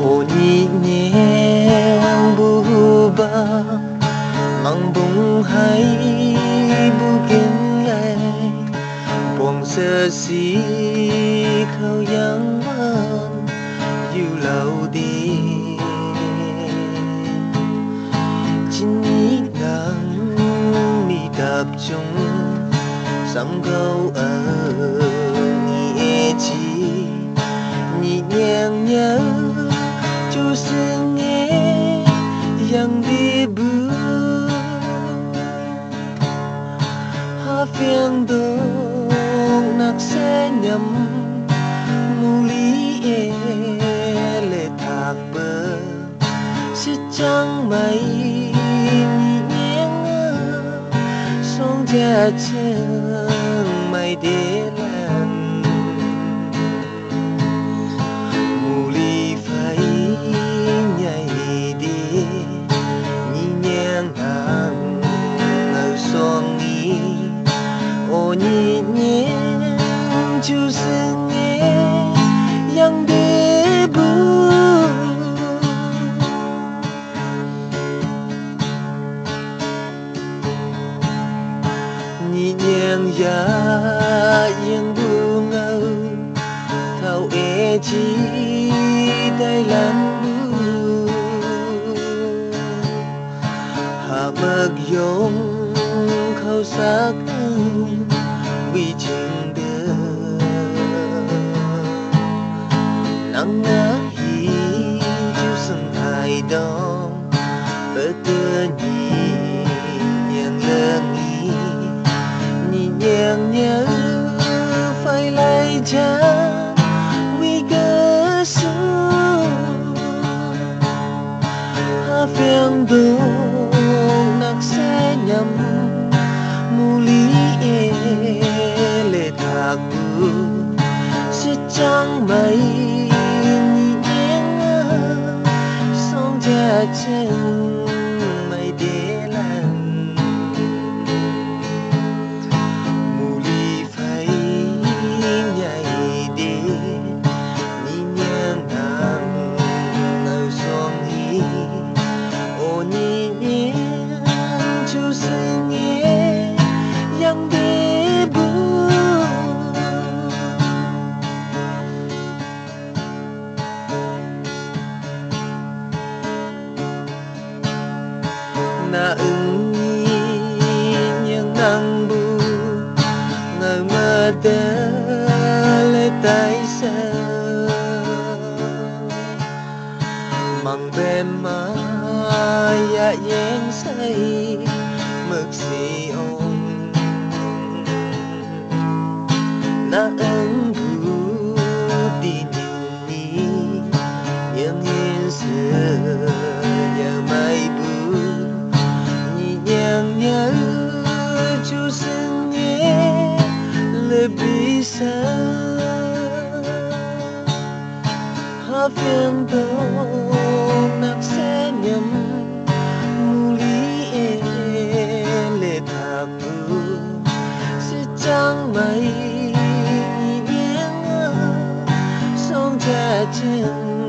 ô nhị nhàng berubah Mangbung hai bukan lai Buông sesi khâu yang man yêu lâu đi Chính nhị nắng mi tập trung Sang câu ở nhị chi nhị nhàng nhớ chú sương nghe yang đi bước ha phiền đông nặc sẽ nhầm mù lý lệ thạc bờ sẽ chẳng mây nhị nhàng song cha chẳng mây để lần mù lý phải nhảy đi nhị nhàng nàng ở xoang nghi ô nhị nhàng chú sương nghe yang để bước nhị nhàng ya yang bunga thao chi tay lan bu hạ mực yong khâu sắc vì trình đưa nắng ngã hi chú sừng hai đông bờ tưa nhị nhàng lơ nghi nhị nhàng nhớ phải lấy cha vì cơ sương ha phiền đông nặc sẽ nhầm mù lý lệ thạc bu sẽ chẳng mây nhị nhàng song cha chân mây để lần mù lý phải nhảy đi nhị nhàng nàng ở xoang hi ô nhị nhàng chú sương nghe yang để bước na ưng nhàng nang bu ngờ mơ tơ lệ tay xa mang bên má ya yang say mực si ông na ưng bu đi nhìn ni yang yên sơ ya mai bu nhị nhàng nhớ chú sương nghe lebih xa ha phiền đông nặc sẽ nhầm mù lý lệ thạc bu sẽ chẳng mây nhị nhàng song cha chân